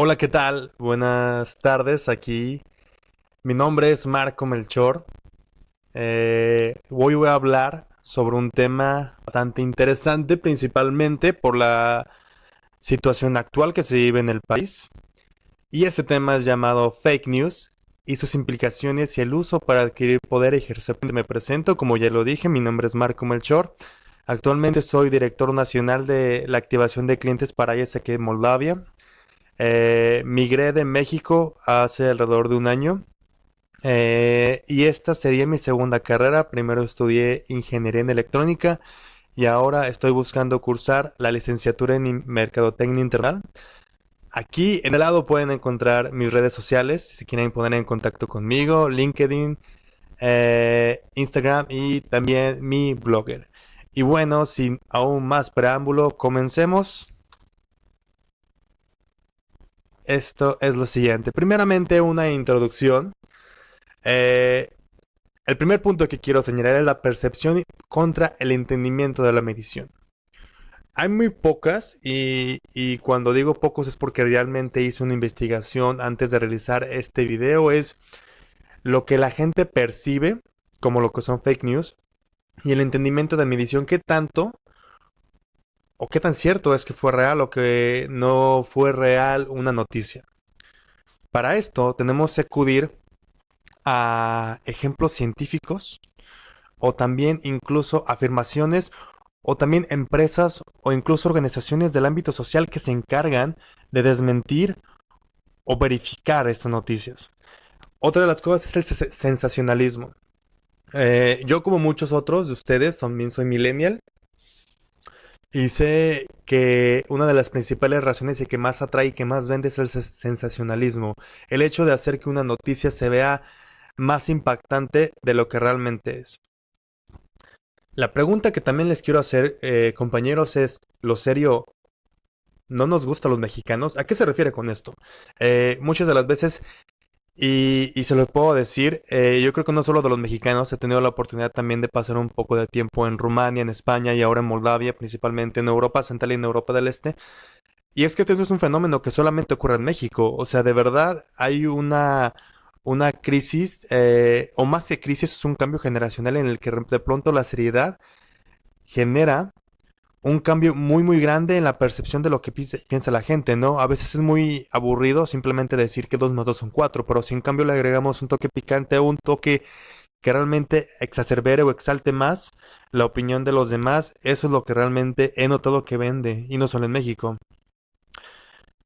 Hola, ¿qué tal? Buenas tardes aquí. Mi nombre es Marco Melchor. Hoy voy a hablar sobre un tema bastante interesante, principalmente por la situación actual que se vive en el país. Y este tema es llamado Fake News y sus implicaciones y el uso para adquirir poder y ejercer. Me presento, como ya lo dije, mi nombre es Marco Melchor. Actualmente soy director nacional de la activación de clientes para ISK Moldavia. Migré de México hace alrededor de un año y esta sería mi segunda carrera. Primero estudié ingeniería en electrónica y ahora estoy buscando cursar la licenciatura en mercadotecnia internacional. Aquí en el lado pueden encontrar mis redes sociales si quieren poner en contacto conmigo, LinkedIn, Instagram y también mi blogger. Y bueno, sin aún más preámbulo, comencemos. Esto es lo siguiente. Primeramente, una introducción. Eh, el primer punto que quiero señalar es la percepción contra el entendimiento de la medición. Hay muy pocas y cuando digo pocos es porque realmente hice una investigación antes de realizar este video. Es lo que la gente percibe como lo que son fake news y el entendimiento de medición. ¿Qué tanto o qué tan cierto es que fue real o que no fue real una noticia? Para esto tenemos que acudir a ejemplos científicos o también incluso afirmaciones o también empresas o incluso organizaciones del ámbito social que se encargan de desmentir o verificar estas noticias. Otra de las cosas es el sensacionalismo. Yo como muchos otros de ustedes también soy millennial y sé que una de las principales razones y que más atrae y que más vende es el sensacionalismo. El hecho de hacer que una noticia se vea más impactante de lo que realmente es. La pregunta que también les quiero hacer, compañeros, es, ¿lo serio no nos gusta a los mexicanos? ¿A qué se refiere con esto? Muchas de las veces, y se lo puedo decir, yo creo que no solo de los mexicanos, he tenido la oportunidad también de pasar un poco de tiempo en Rumania, en España y ahora en Moldavia, principalmente en Europa Central y en Europa del Este. Y es que este no es un fenómeno que solamente ocurre en México. O sea, de verdad hay una crisis, o más que crisis, es un cambio generacional en el que de pronto la seriedad genera un cambio muy grande en la percepción de lo que piensa la gente, ¿no? A veces es muy aburrido simplemente decir que 2 más 2 son 4, pero si en cambio le agregamos un toque picante, un toque que realmente exacerbere o exalte más la opinión de los demás, eso es lo que realmente he notado que vende, y no solo en México.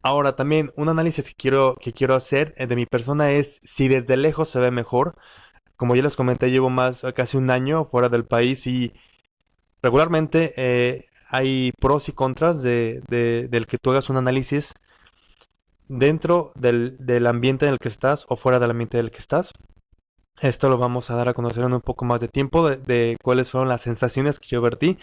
Ahora también un análisis que quiero hacer de mi persona es si desde lejos se ve mejor. Como ya les comenté, llevo más casi un año fuera del país y regularmente hay pros y contras del que tú hagas un análisis dentro del ambiente en el que estás o fuera del ambiente en el que estás. Esto lo vamos a dar a conocer en un poco más de tiempo de cuáles fueron las sensaciones que yo vertí.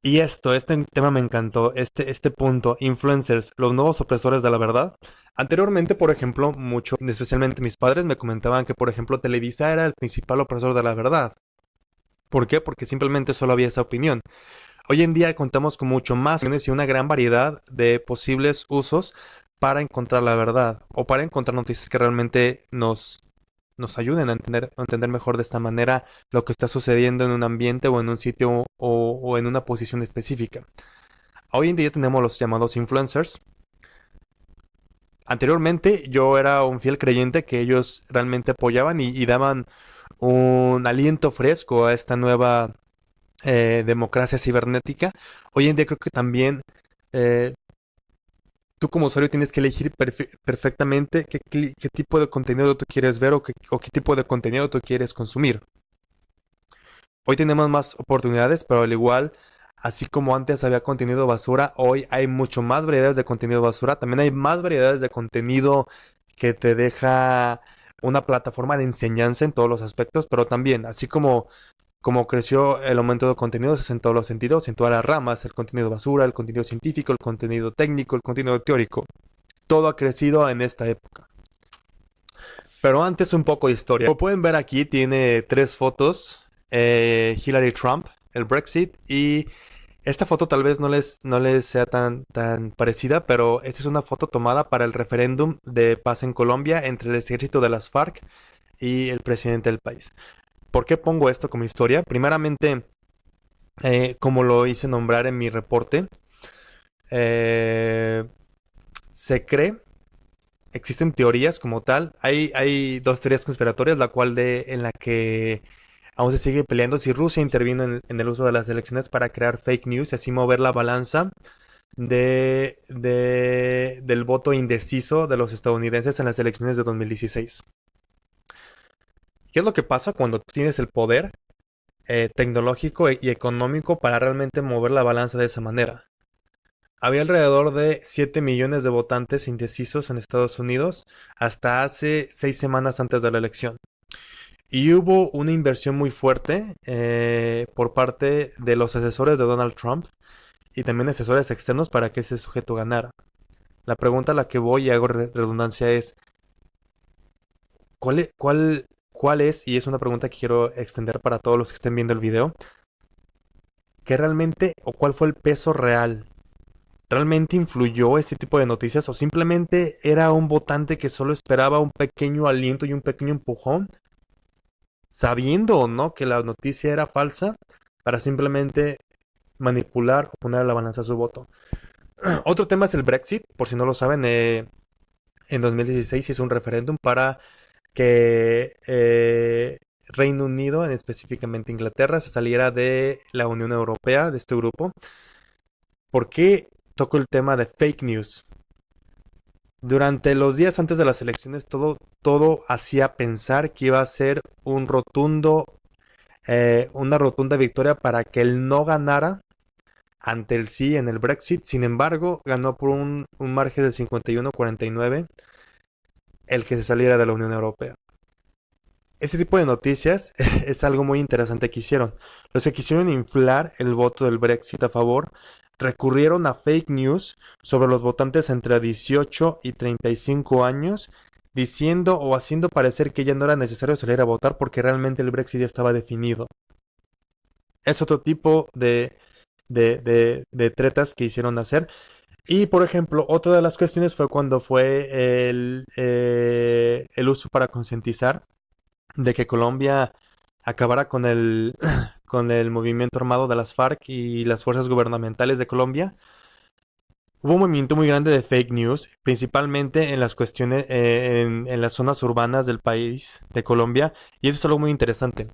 Y este tema me encantó, este punto, influencers, los nuevos opresores de la verdad. Anteriormente, por ejemplo, mucho, especialmente mis padres me comentaban que, por ejemplo, Televisa era el principal opresor de la verdad. ¿Por qué? Porque simplemente solo había esa opinión. Hoy en día contamos con mucho más opciones y una gran variedad de posibles usos para encontrar la verdad o para encontrar noticias que realmente nos ayuden a entender mejor de esta manera lo que está sucediendo en un ambiente o en un sitio o en una posición específica. Hoy en día tenemos los llamados influencers. Anteriormente yo era un fiel creyente que ellos realmente apoyaban y daban un aliento fresco a esta nueva democracia cibernética. Hoy en día creo que también eh, tú como usuario tienes que elegir perfectamente qué tipo de contenido tú quieres ver o qué tipo de contenido tú quieres consumir. Hoy tenemos más oportunidades, pero al igual, así como antes había contenido basura, hoy hay mucho más variedades de contenido basura. También hay más variedades de contenido que te deja una plataforma de enseñanza en todos los aspectos, pero también, así como creció el aumento de contenidos es en todos los sentidos, en todas las ramas, el contenido basura, el contenido científico, el contenido técnico, el contenido teórico. Todo ha crecido en esta época. Pero antes un poco de historia. Como pueden ver aquí, tiene tres fotos. Hillary Trump, el Brexit y Esta foto tal vez no les sea tan parecida, pero esta es una foto tomada para el referéndum de paz en Colombia entre el ejército de las FARC y el presidente del país. ¿Por qué pongo esto como historia? Primeramente, como lo hice nombrar en mi reporte, eh, se cree, existen teorías como tal. Hay dos teorías conspiratorias, en la que aún se sigue peleando si Rusia intervino en el uso de las elecciones para crear fake news y así mover la balanza del voto indeciso de los estadounidenses en las elecciones de 2016. ¿Qué es lo que pasa cuando tú tienes el poder tecnológico y económico para realmente mover la balanza de esa manera? Había alrededor de 7 millones de votantes indecisos en Estados Unidos hasta hace 6 semanas antes de la elección. Y hubo una inversión muy fuerte por parte de los asesores de Donald Trump y también asesores externos para que ese sujeto ganara. La pregunta a la que voy y hago redundancia es, ¿cuál es, y es una pregunta que quiero extender para todos los que estén viendo el video, qué realmente o cuál fue el peso real? ¿Realmente influyó este tipo de noticias o simplemente era un votante que solo esperaba un pequeño aliento y un pequeño empujón, sabiendo o no que la noticia era falsa, para simplemente manipular o poner a la balanza su voto? Otro tema es el Brexit, por si no lo saben, en 2016 hizo un referéndum para que Reino Unido, en específicamente Inglaterra, se saliera de la Unión Europea, de este grupo. ¿Por qué toco el tema de fake news? Durante los días antes de las elecciones, todo hacía pensar que iba a ser una rotunda victoria para que el no ganara ante el sí en el Brexit. Sin embargo, ganó por un margen de 51-49 el que se saliera de la Unión Europea. Este tipo de noticias es algo muy interesante que hicieron. Los que quisieron inflar el voto del Brexit a favor recurrieron a fake news sobre los votantes entre 18 y 35 años, diciendo o haciendo parecer que ya no era necesario salir a votar porque realmente el Brexit ya estaba definido. Es otro tipo de tretas que hicieron hacer. Y por ejemplo, otra de las cuestiones fue cuando fue el uso para concientizar de que Colombia acabara con el movimiento armado de las FARC y las fuerzas gubernamentales de Colombia. Hubo un movimiento muy grande de fake news, principalmente en las cuestiones, en las zonas urbanas del país de Colombia, y eso es algo muy interesante.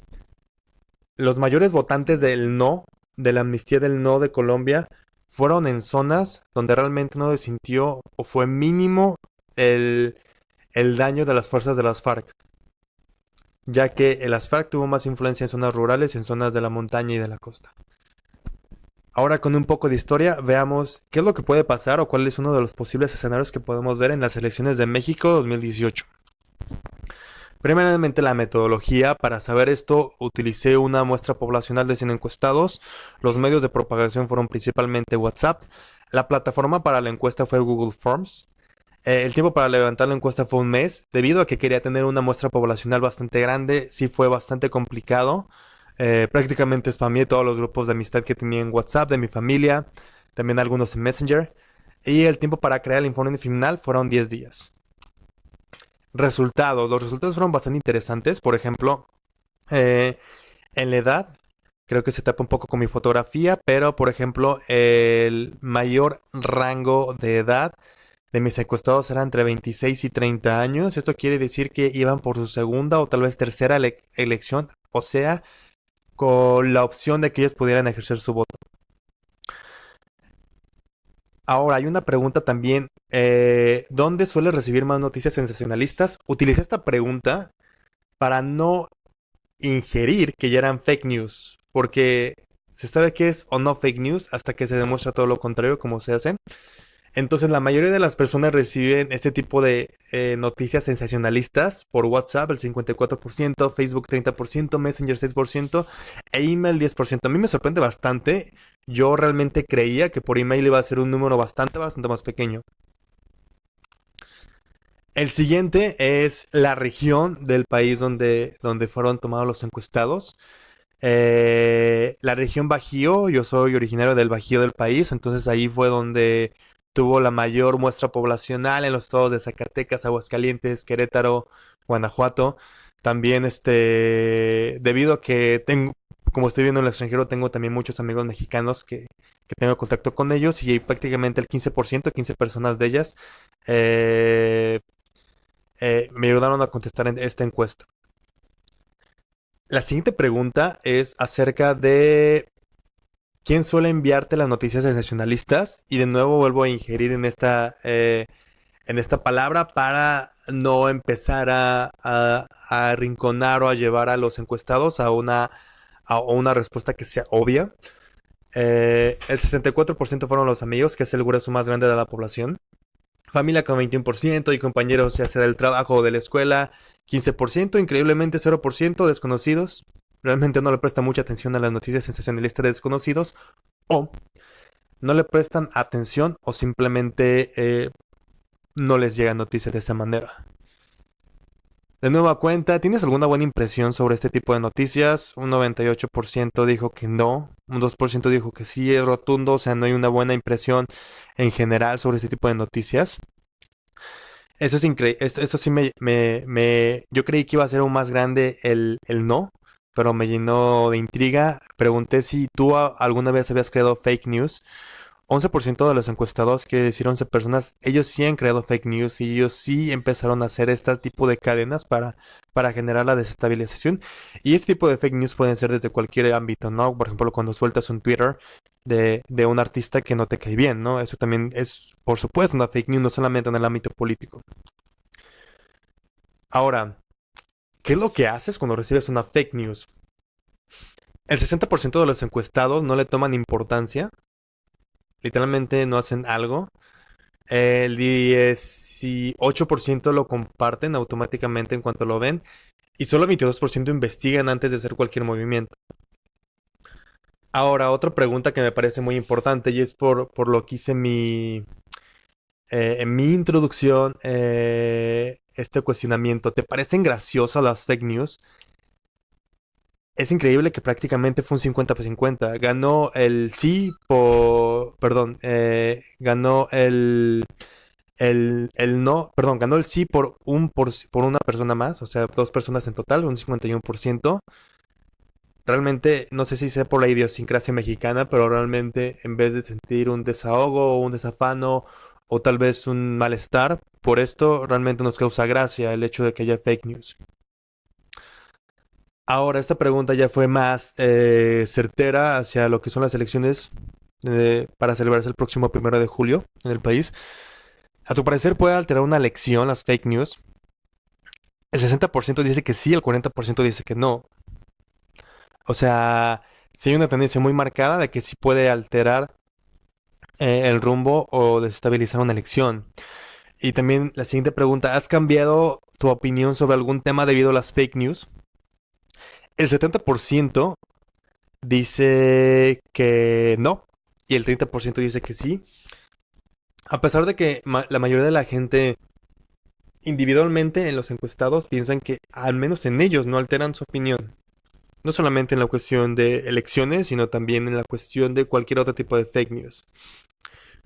Los mayores votantes del no, de la amnistía del no de Colombia, fueron en zonas donde realmente no se sintió o fue mínimo el, el daño de las fuerzas de las FARC, ya que el ASFAC tuvo más influencia en zonas rurales y en zonas de la montaña y de la costa. Ahora con un poco de historia, veamos qué es lo que puede pasar o cuál es uno de los posibles escenarios que podemos ver en las elecciones de México 2018. Primeramente la metodología. Para saber esto, utilicé una muestra poblacional de 100 encuestados. Los medios de propagación fueron principalmente WhatsApp. La plataforma para la encuesta fue Google Forms. El tiempo para levantar la encuesta fue un mes. Debido a que quería tener una muestra poblacional bastante grande, sí fue bastante complicado. Prácticamente spameé todos los grupos de amistad que tenía en WhatsApp, de mi familia, también algunos en Messenger. Y el tiempo para crear el informe final fueron 10 días. Resultados. Los resultados fueron bastante interesantes. Por ejemplo, eh, en la edad, creo que se tapa un poco con mi fotografía, pero por ejemplo, el mayor rango de edad de mis encuestados era entre 26 y 30 años. Esto quiere decir que iban por su segunda o tal vez tercera elección, o sea, con la opción de que ellos pudieran ejercer su voto. Ahora, hay una pregunta también. ¿Dónde sueles recibir más noticias sensacionalistas? Utilicé esta pregunta para no ingerir que ya eran fake news, porque se sabe qué es o no fake news hasta que se demuestra todo lo contrario, como se hace. Entonces, la mayoría de las personas reciben este tipo de noticias sensacionalistas por WhatsApp, el 54%, Facebook 30%, Messenger 6% e email 10%. A mí me sorprende bastante. Yo realmente creía que por email iba a ser un número bastante más pequeño. El siguiente es la región del país donde fueron tomados los encuestados. La región Bajío, yo soy originario del Bajío del país, entonces ahí fue donde tuvo la mayor muestra poblacional en los estados de Zacatecas, Aguascalientes, Querétaro, Guanajuato. También debido a que tengo, como estoy viendo en el extranjero, tengo también muchos amigos mexicanos que tengo contacto con ellos y prácticamente el 15%, 15 personas de ellas, eh, me ayudaron a contestar en esta encuesta. La siguiente pregunta es acerca de quién suele enviarte las noticias sensacionalistas. Y de nuevo vuelvo a ingerir en esta palabra para no empezar a arrinconar o a llevar a los encuestados a una respuesta que sea obvia. El 64% fueron los amigos, que es el grueso más grande de la población. Familia con 21% y compañeros ya sea del trabajo o de la escuela 15%, increíblemente 0% desconocidos. Realmente no le prestan mucha atención a las noticias sensacionalistas de desconocidos o no le prestan atención o simplemente no les llegan noticias de esta manera. De nueva cuenta, ¿tienes alguna buena impresión sobre este tipo de noticias? Un 98% dijo que no, un 2% dijo que sí, es rotundo, o sea, no hay una buena impresión en general sobre este tipo de noticias. Eso es increíble. Esto sí yo creí que iba a ser aún más grande el no, pero me llenó de intriga. Pregunté si tú alguna vez habías creado fake news. 11% de los encuestados, quiere decir 11 personas, ellos sí han creado fake news y ellos sí empezaron a hacer este tipo de cadenas para generar la desestabilización. Y este tipo de fake news pueden ser desde cualquier ámbito, ¿no? Por ejemplo, cuando sueltas un Twitter de un artista que no te cae bien, ¿no? Eso también es, por supuesto, una fake news, no solamente en el ámbito político. Ahora, ¿qué es lo que haces cuando recibes una fake news? El 60% de los encuestados no le toman importancia, literalmente no hacen algo. El 18% lo comparten automáticamente en cuanto lo ven y solo el 22% investigan antes de hacer cualquier movimiento. Ahora, otra pregunta que me parece muy importante y es por lo que hice en mi introducción, este cuestionamiento. ¿Te parecen graciosas las fake news? Es increíble que prácticamente fue un 50-50. Ganó el sí Perdón, ganó el no, perdón, ganó el sí por una persona más, o sea, dos personas en total, un 51%. Realmente, no sé si sea por la idiosincrasia mexicana, pero realmente en vez de sentir un desahogo o un desafano o tal vez un malestar, por esto realmente nos causa gracia el hecho de que haya fake news. Ahora, esta pregunta ya fue más certera hacia lo que son las elecciones para celebrarse el próximo 1 de julio en el país. ¿A tu parecer puede alterar una elección las fake news? El 60% dice que sí, el 40% dice que no. O sea, sí hay una tendencia muy marcada de que sí puede alterar el rumbo o desestabilizar una elección. Y también la siguiente pregunta, ¿has cambiado tu opinión sobre algún tema debido a las fake news? El 70% dice que no y el 30% dice que sí. A pesar de que la mayoría de la gente individualmente en los encuestados piensan que al menos en ellos no alteran su opinión. No solamente en la cuestión de elecciones, sino también en la cuestión de cualquier otro tipo de fake news.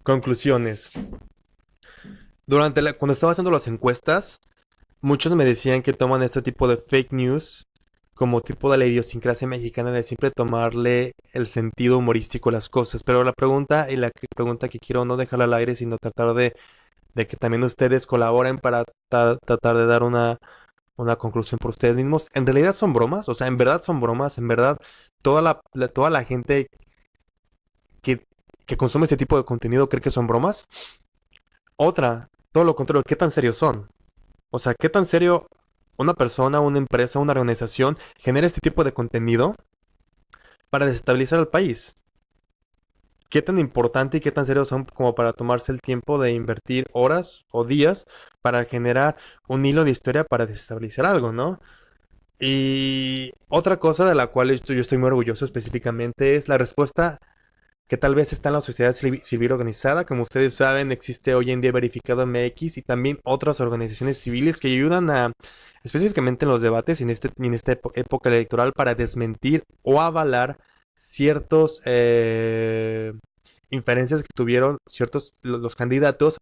Conclusiones. Cuando estaba haciendo las encuestas, muchos me decían que toman este tipo de fake news como tipo de la idiosincrasia mexicana de siempre tomarle el sentido humorístico a las cosas. Pero la pregunta y la pregunta que quiero no dejarla al aire, sino tratar de que también ustedes colaboren para tratar de dar una conclusión por ustedes mismos. En realidad son bromas, o sea, en verdad son bromas, en verdad toda la gente que, que consume este tipo de contenido cree que son bromas. Otra, todo lo contrario, ¿qué tan serios son? O sea, ¿qué tan serio una persona, una empresa, una organización genera este tipo de contenido para desestabilizar al país? ¿Qué tan importante y qué tan serios son como para tomarse el tiempo de invertir horas o días para generar un hilo de historia para desestabilizar algo, ¿no? Y otra cosa de la cual yo estoy muy orgulloso específicamente es la respuesta que tal vez está en la sociedad civil organizada. Como ustedes saben, existe hoy en día Verificado MX y también otras organizaciones civiles que ayudan a, específicamente en los debates y en esta época electoral, para desmentir o avalar ciertos inferencias que tuvieron ciertos los candidatos